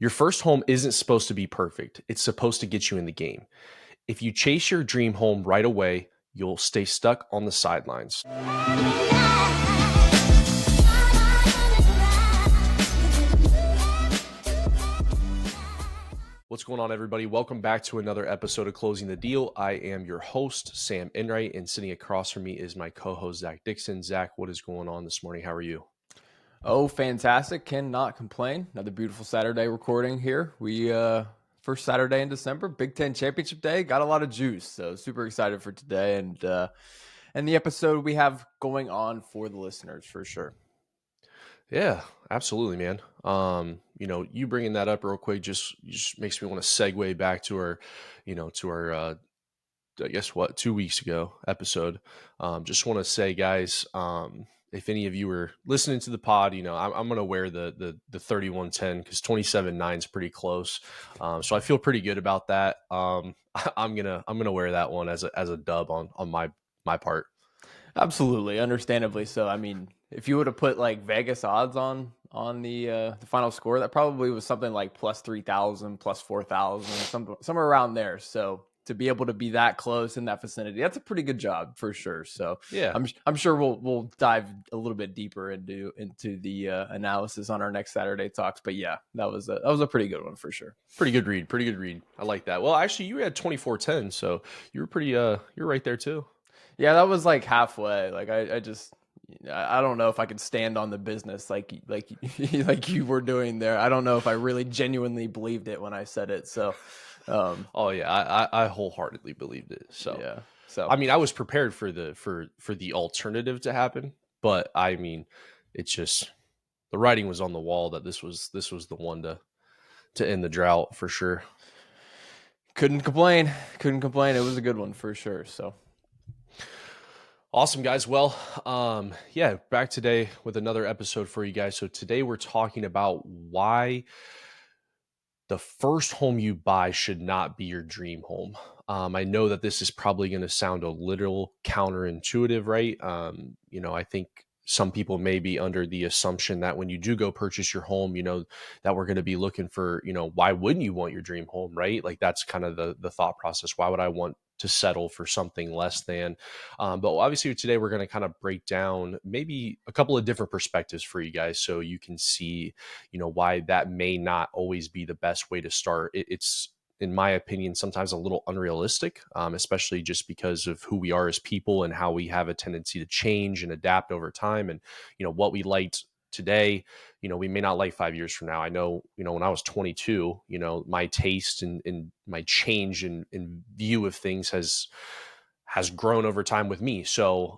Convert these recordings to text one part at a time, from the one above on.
Your first home isn't supposed to be perfect. It's supposed to get you in the game. If you chase your dream home right away, you'll stay stuck on the sidelines. What's going on, everybody? Welcome back to another episode of Closing the Deal. I am your host, Sam Enright, and sitting across from me is my co-host, Zach Dixon. Zach, what is going on this morning? How are you? Oh, fantastic. Cannot complain. Another beautiful Saturday recording here. First Saturday in December, Big Ten Championship Day. Got a lot of juice, so super excited for today and the episode we have going on for the listeners for sure. Yeah, absolutely, man. You bringing that up real quick just makes me want to segue back to our I guess 2 weeks ago episode. Just want to say, guys, if any of you were listening to the pod, I'm going to wear the 3110 because 27.9 is pretty close. So I feel pretty good about that. I'm gonna wear that one as a dub on my part. Absolutely, understandably so. I mean, if you would have put like Vegas odds on the final score, that probably was something like plus 3,000, plus 4,000, somewhere around there. So to be able to be that close in that vicinity, that's a pretty good job for sure. So Yeah. I'm sure we'll dive a little bit deeper into the analysis on our next Saturday talks. But yeah, that was a pretty good one for sure. Pretty good read. I like that. Well, actually, you had 2410, so you were you're right there too. Yeah, that was like halfway. Like I don't know if I could stand on the business like like you were doing there. I don't know if I really genuinely believed it when I said it. So, oh yeah, I wholeheartedly believed it. So yeah. So I mean, I was prepared for the alternative to happen, but I mean, it's just the writing was on the wall that this was the one to end the drought for sure. couldn't complain. It was a good one for sure. So. Awesome, guys. Well, yeah, back today with another episode for you guys. So today we're talking about why the first home you buy should not be your dream home. I know that this is probably going to sound a little counterintuitive, right? I think some people may be under the assumption that when you do go purchase your home, that we're going to be looking for, why wouldn't you want your dream home, right? Like that's kind of the thought process. Why would I want to settle for something less than? But obviously today we're going to kind of break down maybe a couple of different perspectives for you guys so you can see why that may not always be the best way to start. It's, in my opinion, sometimes a little unrealistic, especially just because of who we are as people and how we have a tendency to change and adapt over time. And, what we liked today, we may not like 5 years from now. I know, when I was 22, my taste and my change in view of things has grown over time with me. So,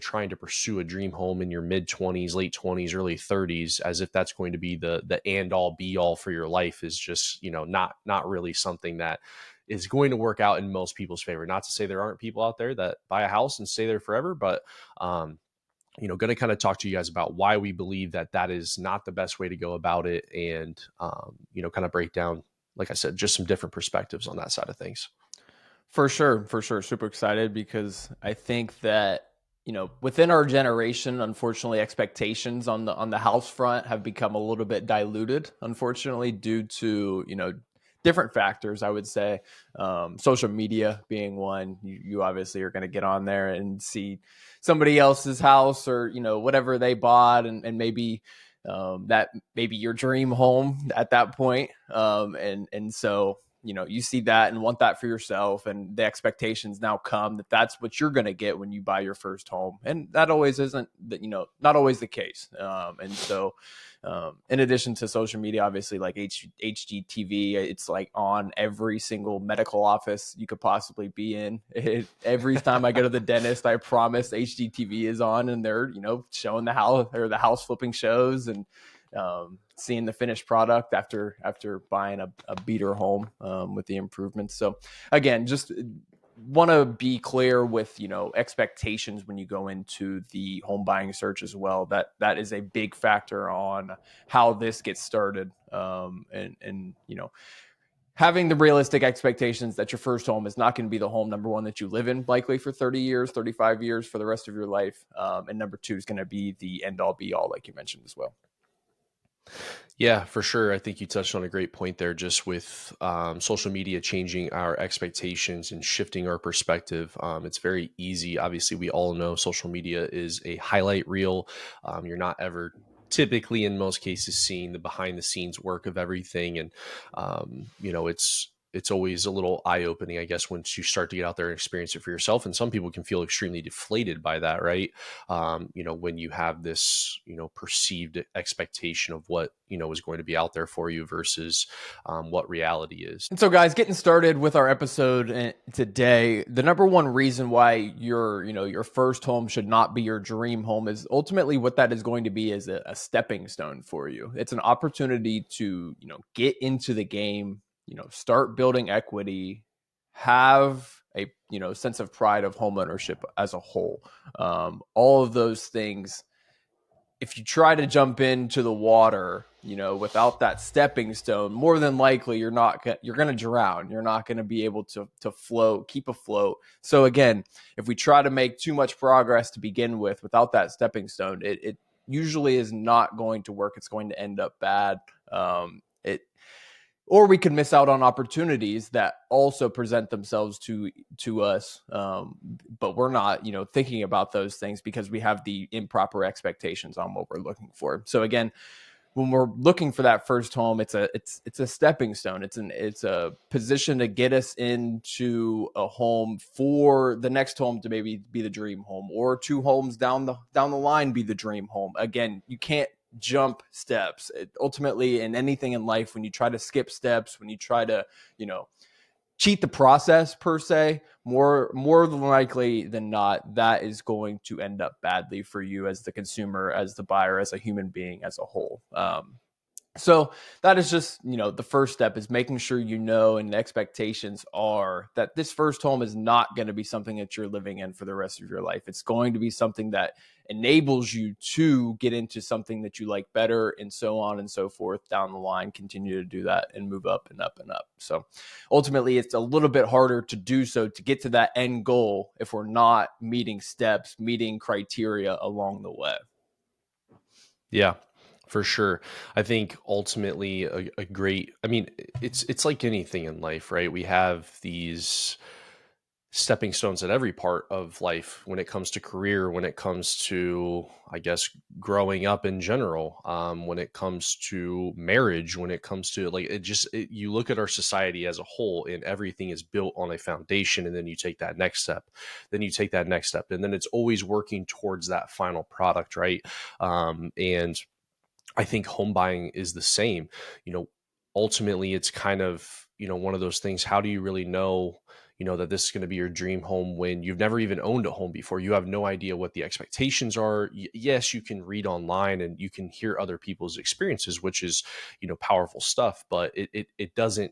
trying to pursue a dream home in your mid 20s, late 20s, early 30s, as if that's going to be the and all be all for your life is just, not really something that is going to work out in most people's favor. Not to say there aren't people out there that buy a house and stay there forever, but, going to kind of talk to you guys about why we believe that is not the best way to go about it. And, kind of break down, like I said, just some different perspectives on that side of things. For sure. Super excited because I think that, within our generation, unfortunately, expectations on the house front have become a little bit diluted, unfortunately, due to, different factors, I would say. Social media being one. You obviously are going to get on there and see somebody else's house or, whatever they bought and maybe that maybe your dream home at that point. And so you see that and want that for yourself, and the expectations now come that that's what you're going to get when you buy your first home, and that always isn't not always the case. And so in addition to social media, obviously, like HGTV, it's like on every single medical office you could possibly be in. Every time I go to the dentist, I promise HGTV is on, and they're showing the house flipping shows and seeing the finished product after buying a beater home with the improvements. So again, just want to be clear with expectations when you go into the home buying search as well. That is a big factor on how this gets started. And having the realistic expectations that your first home is not going to be the home, number one, that you live in likely for 30 years, 35 years for the rest of your life. And number two is going to be the end all be all, like you mentioned as well. Yeah, for sure. I think you touched on a great point there, just with social media changing our expectations and shifting our perspective. It's very easy. Obviously, we all know social media is a highlight reel. You're not ever typically, in most cases, seeing the behind the scenes work of everything. And, it's always a little eye opening, I guess, once you start to get out there and experience it for yourself. And some people can feel extremely deflated by that, right? When you have this, perceived expectation of what, is going to be out there for you versus what reality is. And so, guys, getting started with our episode today, the number one reason why your first home should not be your dream home is ultimately what that is going to be is a stepping stone for you. It's an opportunity to, get into the game, start building equity, have a, sense of pride of home ownership as a whole. All of those things, if you try to jump into the water, without that stepping stone, more than likely you're going to drown. You're not going to be able to float, keep afloat. So again, if we try to make too much progress to begin with without that stepping stone, it usually is not going to work. It's going to end up bad. It or we could miss out on opportunities that also present themselves to us, but we're not thinking about those things because we have the improper expectations on what we're looking for. So again, when we're looking for that first home, it's a stepping stone. It's a position to get us into a home for the next home to maybe be the dream home, or two homes down the line be the dream home. Again, you can't jump steps. Ultimately, in anything in life, when you try to skip steps, when you try to cheat the process per se, more than likely than not, that is going to end up badly for you as the consumer, as the buyer, as a human being, as a whole. So that is just, the first step is making sure and the expectations are that this first home is not going to be something that you're living in for the rest of your life. It's going to be something that enables you to get into something that you like better, and so on and so forth down the line. Continue to do that and move up and up and up. So ultimately, it's a little bit harder to do so to get to that end goal if we're not meeting steps, meeting criteria along the way. Yeah, for sure. I think ultimately a great, I mean, it's like anything in life, right? We have these stepping stones at every part of life when it comes to career, when it comes to, I guess, growing up in general, when it comes to marriage, when it comes to like you look at our society as a whole, and everything is built on a foundation, and then you take that next step, then you take that next step, and then it's always working towards that final product, right? And I think home buying is the same. You know, ultimately it's kind of, one of those things. How do you really know, that this is going to be your dream home when you've never even owned a home before? You have no idea what the expectations are. Yes, you can read online and you can hear other people's experiences, which is, powerful stuff, but it doesn't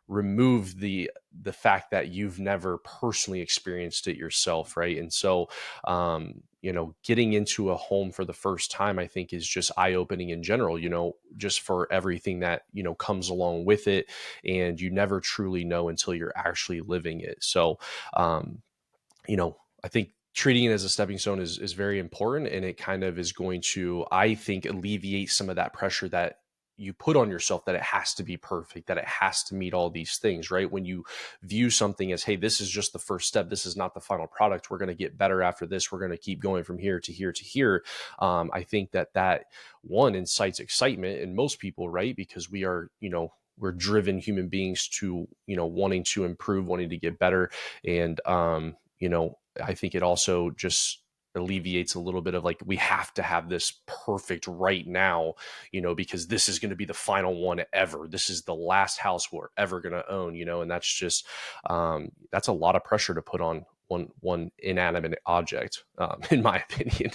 remove the fact that you've never personally experienced it yourself, right? And so getting into a home for the first time, I think, is just eye opening in general, just for everything that, comes along with it. And you never truly know until you're actually living it. So, I think treating it as a stepping stone is very important. And it kind of is going to, I think, alleviate some of that pressure that you put on yourself, that it has to be perfect, that it has to meet all these things, right? When you view something as, hey, this is just the first step, this is not the final product, we're going to get better after this, we're going to keep going from here to here to here. I think that one incites excitement in most people, right? Because we are, we're driven human beings to, wanting to improve, wanting to get better. And, I think it also just alleviates a little bit of like, we have to have this perfect right now, because this is going to be the final one ever. This is the last house we're ever going to own, and that's just, that's a lot of pressure to put on one inanimate object, in my opinion.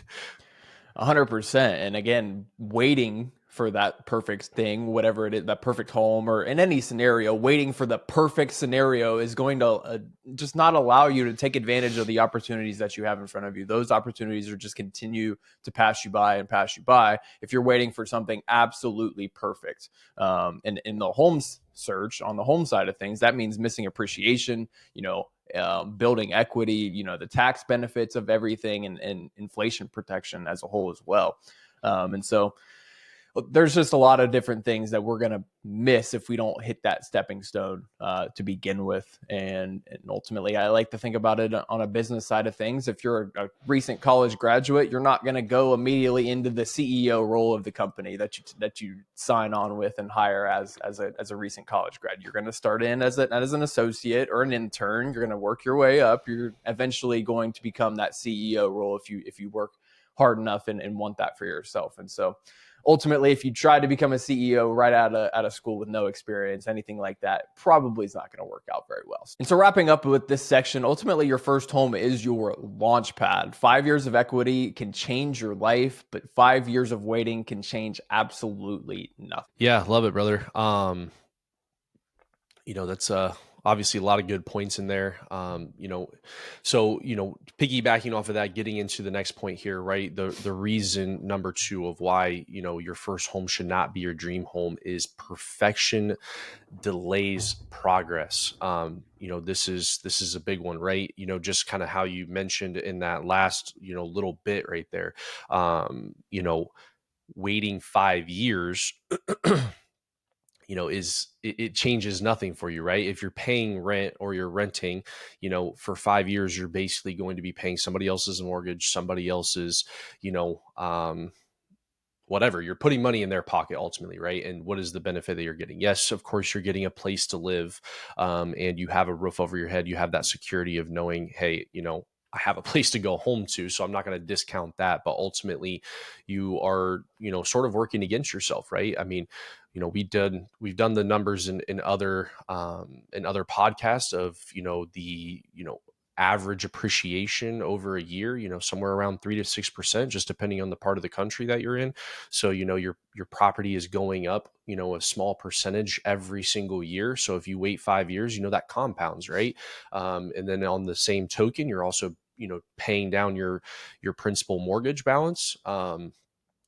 100%. And again, waiting for that perfect thing, whatever it is, that perfect home, or in any scenario, waiting for the perfect scenario is going to just not allow you to take advantage of the opportunities that you have in front of you. Those opportunities are just continue to pass you by and pass you by if you're waiting for something absolutely perfect. And in the homes search, on the home side of things, that means missing appreciation, building equity, the tax benefits of everything, and inflation protection as a whole as well. And so there's just a lot of different things that we're going to miss if we don't hit that stepping stone to begin with. And ultimately, I like to think about it on a business side of things. If you're a recent college graduate, you're not going to go immediately into the CEO role of the company that you sign on with and hire as a recent college grad. You're going to start in as an associate or an intern. You're going to work your way up. You're eventually going to become that CEO role if you work hard enough and want that for yourself. And so ultimately, if you try to become a CEO right out of school with no experience, anything like that, probably is not going to work out very well. And so wrapping up with this section, ultimately your first home is your launch pad. 5 years of equity can change your life, but 5 years of waiting can change absolutely nothing. Yeah, love it, brother. That's obviously a lot of good points in there. So piggybacking off of that, getting into the next point here, right? The reason number two of why your first home should not be your dream home is perfection delays progress. This is a big one, right? Just kind of how you mentioned in that last little bit right there. Waiting 5 years it changes nothing for you, right? If you're paying rent or you're renting, for 5 years, you're basically going to be paying somebody else's mortgage, somebody else's, you know, whatever. You're putting money in their pocket ultimately, right? And what is the benefit that you're getting? Yes, of course, you're getting a place to live, and you have a roof over your head. You have that security of knowing, hey, I have a place to go home to, so I'm not going to discount that. But ultimately, you are, sort of working against yourself, right? I mean, we've done the numbers in other podcasts of the average appreciation over a year, somewhere around 3 to 6%, just depending on the part of the country that you're in. So, your property is going up, a small percentage every single year. So if you wait 5 years, that compounds, right? And then on the same token, you're also, paying down your principal mortgage balance.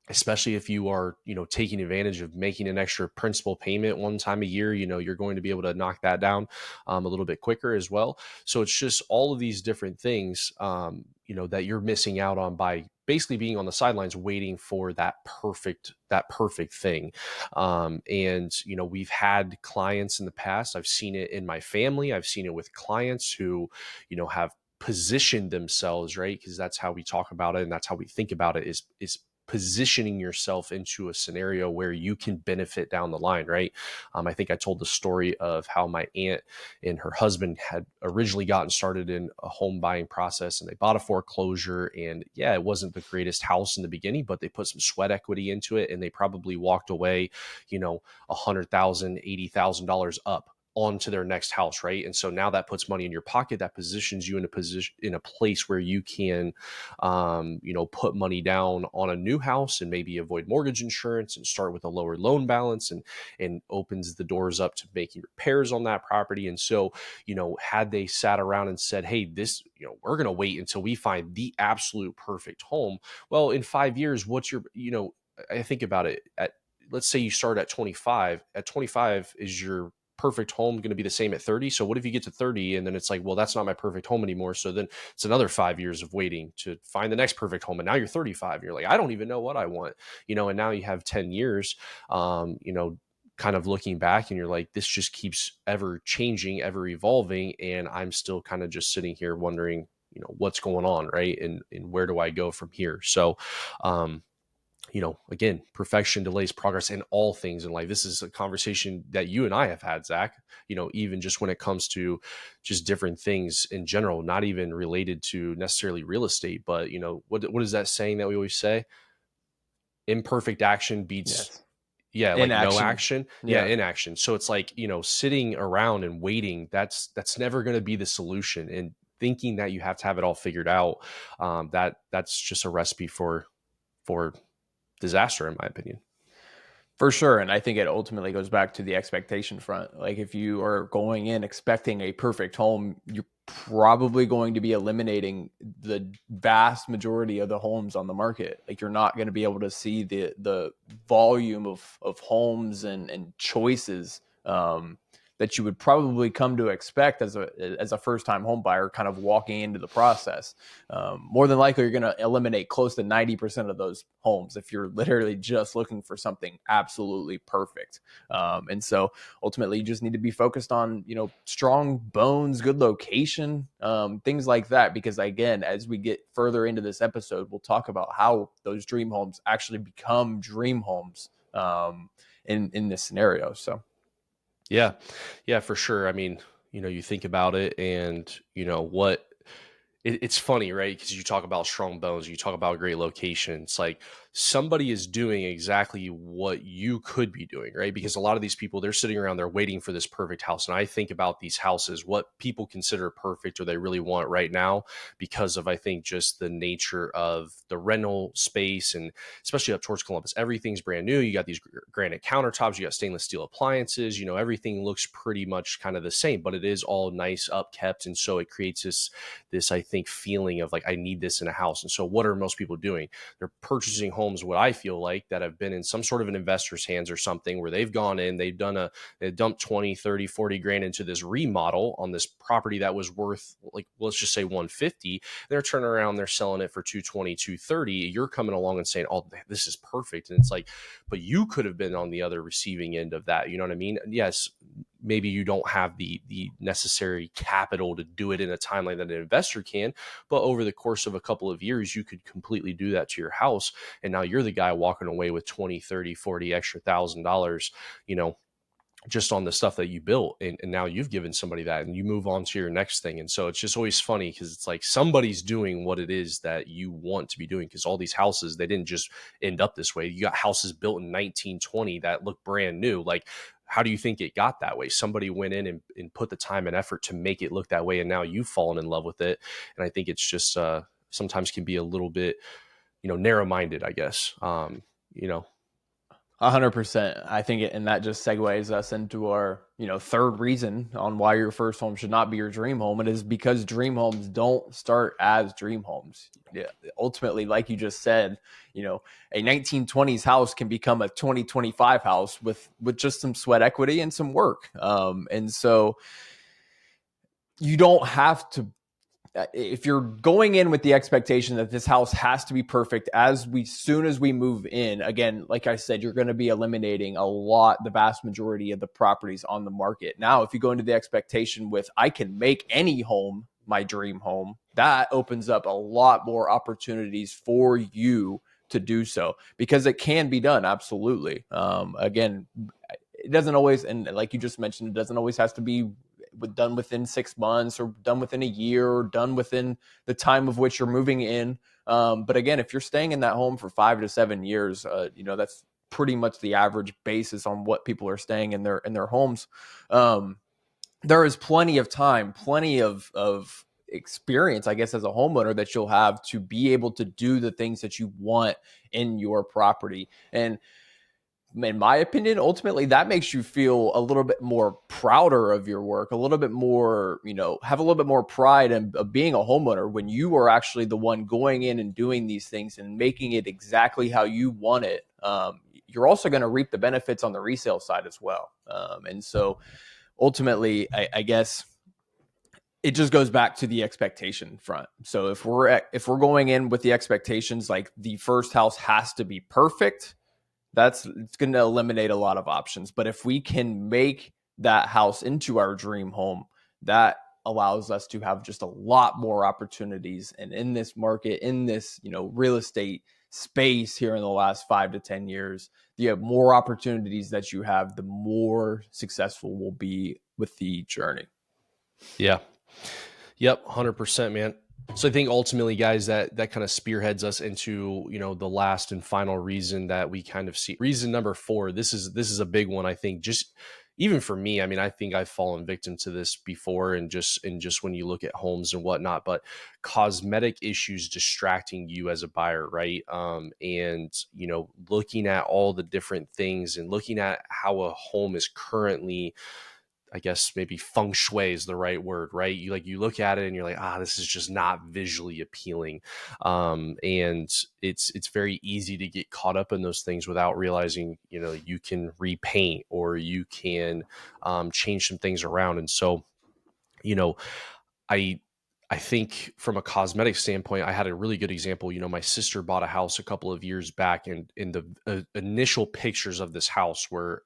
Especially if you are taking advantage of making an extra principal payment one time a year, you're going to be able to knock that down a little bit quicker as well. So it's just all of these different things that you're missing out on by basically being on the sidelines waiting for that perfect thing. And we've had clients in the past. I've seen it in my family. I've seen it with clients who have positioned themselves, right? Because that's how we talk about it and that's how we think about it, is positioning yourself into a scenario where you can benefit down the line, right? I think I told the story of how my aunt and her husband had originally gotten started in a home buying process, and they bought a foreclosure. And yeah, it wasn't the greatest house in the beginning, but they put some sweat equity into it, and they probably walked away, $100,000, $80,000 up onto their next house, right? And so now that puts money in your pocket, that positions you in a place where you can put money down on a new house and maybe avoid mortgage insurance and start with a lower loan balance, and opens the doors up to making repairs on that property. And so had they sat around and said, hey, this we're going to wait until we find the absolute perfect home, well, in 5 years, what's your I think about it, let's say you start at 25. At 25, is your perfect home going to be the same at 30? So what if you get to 30 and then it's like, well, that's not my perfect home anymore. So then it's another 5 years of waiting to find the next perfect home. And now you're 35 and you're like, I don't even know what I want, and now you have 10 years, kind of looking back, and you're like, this just keeps ever changing, ever evolving. And I'm still kind of just sitting here wondering, what's going on, right? And where do I go from here? So, again, perfection delays progress in all things in life. This is a conversation that you and I have had, Zach, even just when it comes to just different things in general, not even related to necessarily real estate, but what is that saying that we always say? Imperfect action beats, Yes. yeah, like no Inaction. action. Yeah, Yeah. inaction. So it's like, sitting around and waiting, that's never going to be the solution. And thinking that you have to have it all figured out, that's just a recipe for disaster, in my opinion. For sure. And I think it ultimately goes back to the expectation front. Like if you are going in expecting a perfect home, you're probably going to be eliminating the vast majority of the homes on the market. Like you're not going to be able to see the volume of homes and choices that you would probably come to expect as a first time home buyer, kind of walking into the process. More than likely, you're going to eliminate close to 90% of those homes if you're literally just looking for something absolutely perfect. And so ultimately, you just need to be focused on, strong bones, good location, things like that. Because again, as we get further into this episode, we'll talk about how those dream homes actually become dream homes in this scenario. So Yeah. Yeah, for sure. I mean, you think about it and, what it's funny, right? Because you talk about strong bones, you talk about great locations. Like somebody is doing exactly what you could be doing, right? Because a lot of these people, they're sitting around, they're waiting for this perfect house. And I think about these houses, what people consider perfect or they really want right now, because of, I think, just the nature of the rental space. And especially up towards Columbus, everything's brand new. You got these granite countertops, you got stainless steel appliances, everything looks pretty much kind of the same, but it is all nice, upkept. And so it creates this I think feeling of like I need this in a house. And so what are most people doing? They're purchasing homes, what I feel like, that have been in some sort of an investor's hands or something, where they've gone in, they dumped 20, 30, 40 grand into this remodel on this property that was worth, like, let's just say 150. They're turning around, they're selling it for 220, 230. You're coming along and saying, oh, this is perfect. And it's like, but you could have been on the other receiving end of that. You know what I mean? Yes, maybe you don't have the necessary capital to do it in a timeline that an investor can, but over the course of a couple of years you could completely do that to your house, and now you're the guy walking away with 20, 30, 40 extra $1,000, you know just on the stuff that you built, and now you've given somebody that, and you move on to your next thing. And so it's just always funny because it's like somebody's doing what it is that you want to be doing, because all these houses, they didn't just end up this way. You got houses built in 1920 that look brand new. Like, how do you think it got that way? Somebody went in and put the time and effort to make it look that way, and now you've fallen in love with it. And I think it's just sometimes can be a little bit narrow-minded, I guess. you know 100%. I think and that just segues us into our, third reason on why your first home should not be your dream home. It is because dream homes don't start as dream homes. Yeah, ultimately, like you just said, a 1920s house can become a 2025 house with just some sweat equity and some work. And so you don't have to, if you're going in with the expectation that this house has to be perfect soon as we move in, again, like I said, you're going to be eliminating the vast majority of the properties on the market. Now, if you go into the expectation with, I can make any home my dream home, that opens up a lot more opportunities for you to do so, because it can be done. Absolutely. Again, it doesn't always, and like you just mentioned, it doesn't always have to be done within 6 months or done within a year or done within the time of which you're moving in. But again, if you're staying in that home for 5 to 7 years, that's pretty much the average basis on what people are staying in their homes. There is plenty of time, plenty of experience, I guess, as a homeowner that you'll have to be able to do the things that you want in your property. And in my opinion, ultimately that makes you feel a little bit more prouder of your work, a little bit more, have a little bit more pride of being a homeowner when you are actually the one going in and doing these things and making it exactly how you want it. You're also going to reap the benefits on the resale side as well. And so ultimately, I guess it just goes back to the expectation front. So if we're going in with the expectations like the first house has to be perfect, it's going to eliminate a lot of options. But if we can make that house into our dream home, that allows us to have just a lot more opportunities. And in this market, in this, real estate space here in the last 5 to 10 years, the more opportunities that you have, the more successful we'll be with the journey. Yeah. Yep, 100%, man. So I think ultimately, guys, that kind of spearheads us into, the last and final reason that we kind of see. Reason number 4. This is a big one, I think, just even for me. I mean, I think I've fallen victim to this before, and just when you look at homes and whatnot, but cosmetic issues distracting you as a buyer, right? And looking at all the different things and looking at how a home is currently I guess maybe feng shui is the right word, right? You look at it and you're like, this is just not visually appealing. And it's very easy to get caught up in those things without realizing, you can repaint or you can change some things around. And so, you know, I I think from a cosmetic standpoint, I had a really good example. My sister bought a house a couple of years back, and in the initial pictures of this house were,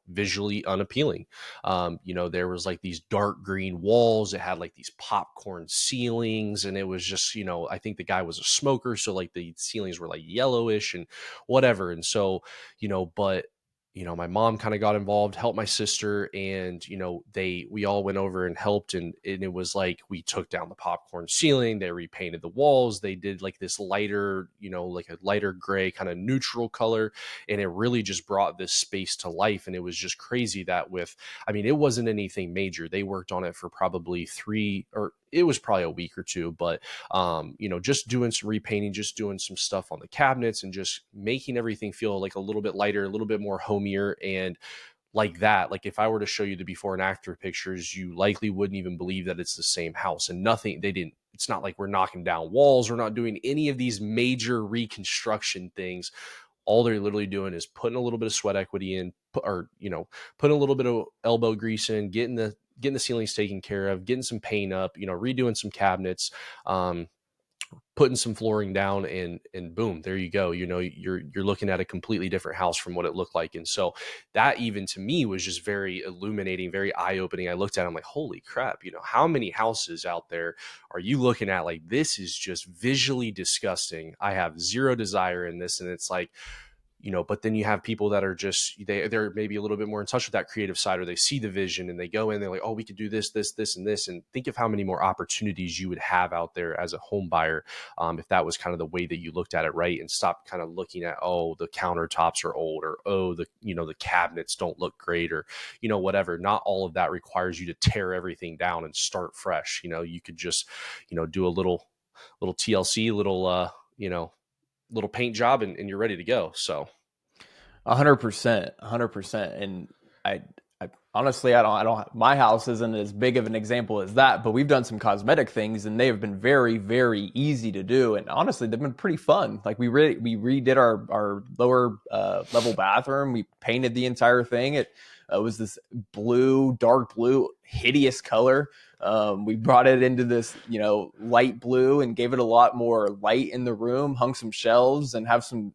visually unappealing. There was like these dark green walls. It had like these popcorn ceilings, and it was just, I think the guy was a smoker, so like the ceilings were like yellowish and whatever. And so, but my mom kind of got involved, helped my sister, and we all went over and helped, and it was like we took down the popcorn ceiling, they repainted the walls, they did like this lighter, like a lighter gray kind of neutral color, and it really just brought this space to life. And it was just crazy that it wasn't anything major. They worked on it for probably it was probably a week or two, but just doing some repainting, just doing some stuff on the cabinets and just making everything feel like a little bit lighter, a little bit more homier. And like that, like if I were to show you the before and after pictures, you likely wouldn't even believe that it's the same house. And it's not like we're knocking down walls. We're not doing any of these major reconstruction things. All they're literally doing is putting a little bit of sweat equity in, putting a little bit of elbow grease in, getting the ceilings taken care of, getting some paint up, redoing some cabinets, um, putting some flooring down, and boom, there you go. You're looking at a completely different house from what it looked like. And so that, even to me, was just very illuminating, very eye-opening. I looked at it, I'm like, holy crap, how many houses out there are you looking at like this is just visually disgusting? I have zero desire in this. And it's like, but then you have people that are just, they're maybe a little bit more in touch with that creative side, or they see the vision and they go in, they're like, oh, we could do this and this. And think of how many more opportunities you would have out there as a home buyer, if that was kind of the way that you looked at it, right? And stop kind of looking at, oh, the countertops are old, or oh, the cabinets don't look great, or whatever. Not all of that requires you to tear everything down and start fresh. You could just do a little TLC, little paint job, and you're ready to go. So 100%, 100%. And I, I honestly, I don't. My house isn't as big of an example as that, but we've done some cosmetic things, and they have been very, very easy to do. And honestly, they've been pretty fun. Like we redid our lower level bathroom. We painted the entire thing. It was this dark blue, hideous color. We brought it into this, light blue, and gave it a lot more light in the room. Hung some shelves and have some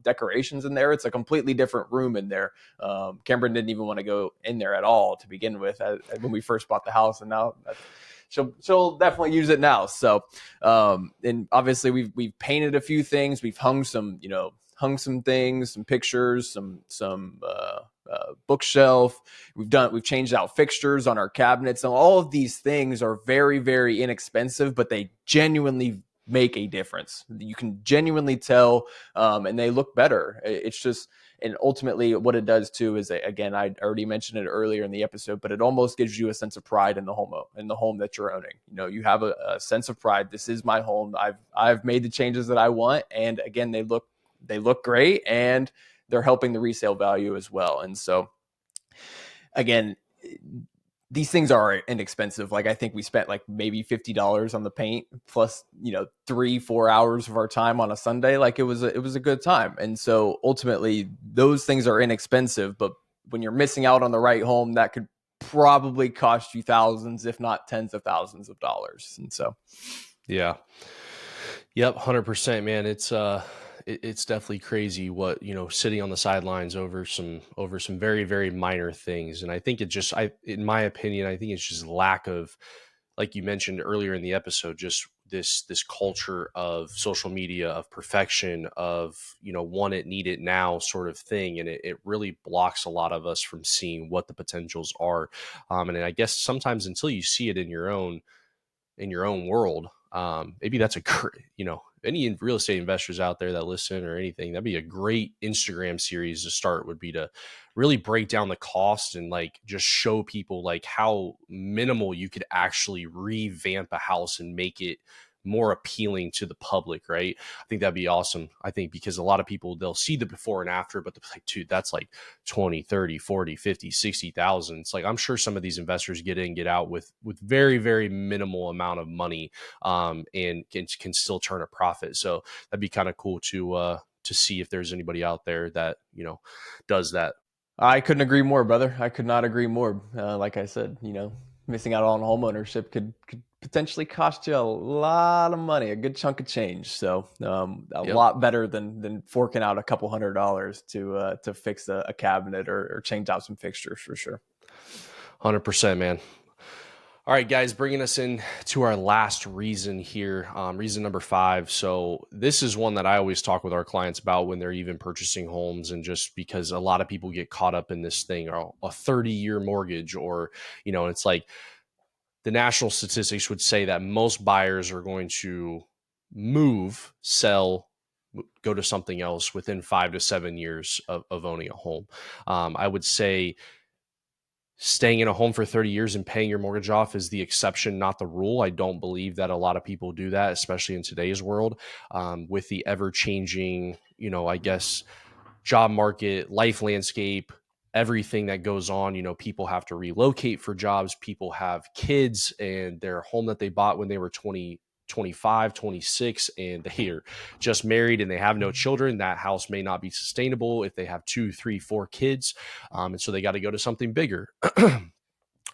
decorations in there. It's a completely different room in there. Cameron didn't even want to go in there at all to begin with when we first bought the house, and now she'll definitely use it now. So, and obviously we've painted a few things. We've hung some things, some pictures, some bookshelf. We've changed out fixtures on our cabinets. And all of these things are very, very inexpensive, but they genuinely make a difference. You can genuinely tell, and they look better. It's just, and ultimately what it does too is, again, I already mentioned it earlier in the episode, but it almost gives you a sense of pride in the home that you're owning. You have a sense of pride. This is my home. I've made the changes that I want. And again, they look great, and they're helping the resale value as well. And so, again, these things are inexpensive. Like, I think we spent like maybe $50 on the paint, plus 3-4 hours of our time on a Sunday. Like, it was a good time. And so ultimately those things are inexpensive, but when you're missing out on the right home, that could probably cost you thousands, if not tens of thousands of dollars. And so, yeah. Yep, 100%, man. It's definitely crazy what, sitting on the sidelines over some very, very minor things. And I think in my opinion, I think it's just lack of, like you mentioned earlier in the episode, just this culture of social media, of perfection, of, want it, need it now sort of thing. And it really blocks a lot of us from seeing what the potentials are. And I guess sometimes until you see it in your own world, maybe that's any real estate investors out there that listen or anything, that'd be a great Instagram series to start, would be to really break down the cost and like just show people like how minimal you could actually revamp a house and make it more appealing to the public, right? I think that'd be awesome. I think because a lot of people, they'll see the before and after, but they're like, dude, that's like 20, 30, 40, 50, 60,000. It's like, I'm sure some of these investors get in, get out with very, very minimal amount of money, and can still turn a profit. So that'd be kind of cool to see if there's anybody out there that, does that. I couldn't agree more, brother. I could not agree more. Like I said, missing out on home ownership could potentially cost you a lot of money, a good chunk of change. So a Yep. lot better than forking out a couple $100 to fix a cabinet or change out some fixtures for sure. 100%, man. All right, guys, bringing us in to our last reason here, reason number 5. So this is one that I always talk with our clients about when they're even purchasing homes, and just because a lot of people get caught up in this thing, or a 30-year mortgage, or, it's like the national statistics would say that most buyers are going to move, sell, go to something else within 5 to 7 years of owning a home. I would say staying in a home for 30 years and paying your mortgage off is the exception, not the rule. I don't believe that a lot of people do that, especially in today's world, with the ever changing, I guess, job market, life landscape, everything that goes on. People have to relocate for jobs. People have kids, and their home that they bought when they were 20, 25, 26, and they are just married and they have no children. That house may not be sustainable if they have 2, 3, 4 kids. And so they got to go to something bigger.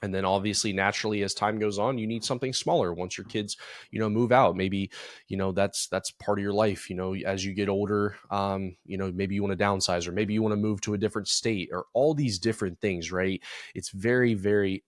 And then obviously, naturally, as time goes on, you need something smaller once your kids, move out. Maybe, that's part of your life, as you get older, maybe you want to downsize, or maybe you want to move to a different state, or all these different things, right? It's very, very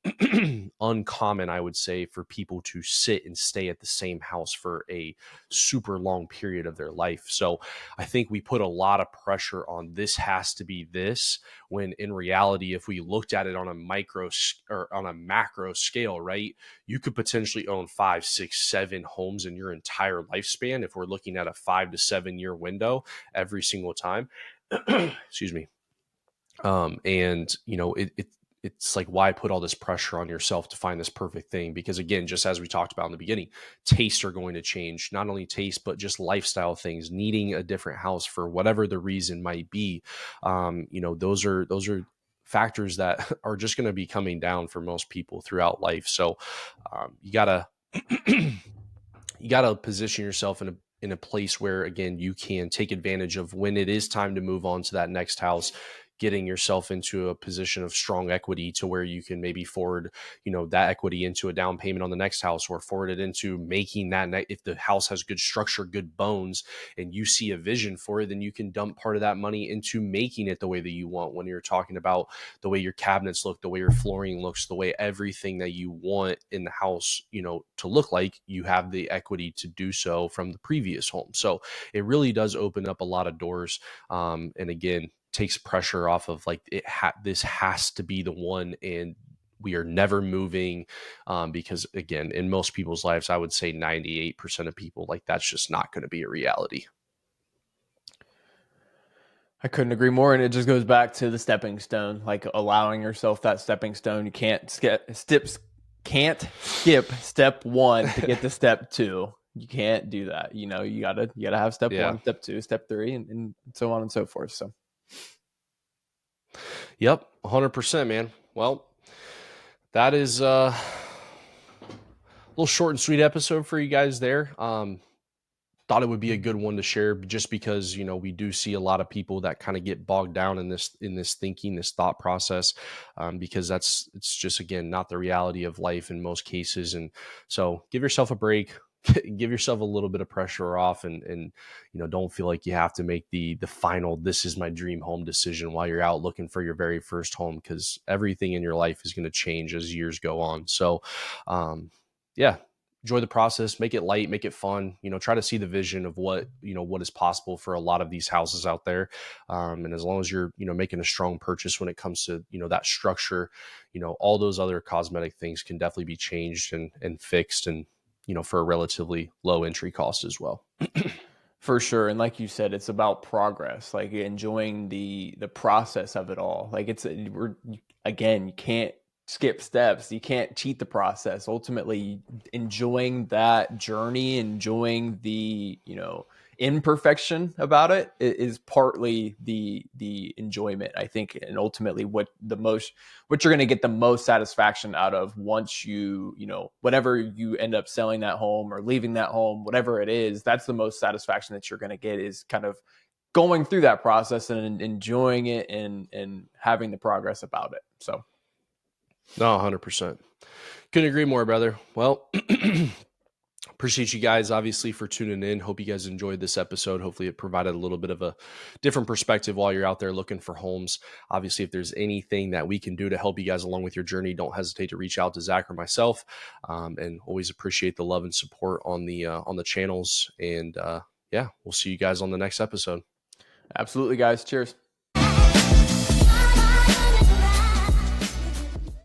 uncommon, I would say, for people to sit and stay at the same house for a super long period of their life. So I think we put a lot of pressure on this has to be this, when in reality, if we looked at it on a micro or on a macro scale, right, you could potentially own 5, 6, 7 homes in your entire lifespan if we're looking at a 5 to 7 year window every single time. Excuse me. And it's like, why put all this pressure on yourself to find this perfect thing? Because again, just as we talked about in the beginning, tastes are going to change. Not only taste, but just lifestyle things, needing a different house for whatever the reason might be. Those are factors that are just going to be coming down for most people throughout life. So you gotta you gotta position yourself in a place where, again, you can take advantage of when it is time to move on to that next house, getting yourself into a position of strong equity to where you can maybe forward, that equity into a down payment on the next house, or forward it into making if the house has good structure, good bones, and you see a vision for it, then you can dump part of that money into making it the way that you want. When you're talking about the way your cabinets look, the way your flooring looks, the way everything that you want in the house, to look like, you have the equity to do so from the previous home. So it really does open up a lot of doors. And again, takes pressure off of like, this has to be the one, and we are never moving, because again, in most people's lives, I would say 98% of people, like, that's just not going to be a reality. I couldn't agree more, and it just goes back to the stepping stone, like allowing yourself that stepping stone. You can't skip step 1 to get to step 2. You can't do that. You gotta have step Yeah. 1, step 2, step 3, and so on and so forth. So Yep. 100%, man. Well, that is a little short and sweet episode for you guys there. Thought it would be a good one to share, just because we do see a lot of people that kind of get bogged down in this thinking, this thought process, because it's just, again, not the reality of life in most cases. And so give yourself a break. Give yourself a little bit of pressure off, and don't feel like you have to make the final, this is my dream home decision while you're out looking for your very first home, because everything in your life is going to change as years go on. So yeah, enjoy the process, make it light, make it fun, try to see the vision of what is possible for a lot of these houses out there. And as long as you're, making a strong purchase when it comes to, that structure, all those other cosmetic things can definitely be changed and fixed, and, for a relatively low entry cost as well. for sure, and like you said, it's about progress, like enjoying the process of it all. Like again, you can't skip steps. You can't cheat the process. Ultimately, enjoying that journey, enjoying the, imperfection about it is partly the enjoyment, I think, and ultimately what you're going to get the most satisfaction out of once whenever you end up selling that home or leaving that home, whatever it is, that's the most satisfaction that you're going to get, is kind of going through that process and enjoying it and having the progress about it. So No, 100%. Couldn't agree more, brother. Well, appreciate you guys obviously for tuning in. Hope you guys enjoyed this episode. Hopefully it provided a little bit of a different perspective while you're out there looking for homes. Obviously, if there's anything that we can do to help you guys along with your journey, don't hesitate to reach out to Zach or myself. And always appreciate the love and support on the channels. And yeah, we'll see you guys on the next episode. absolutely, guys. Cheers.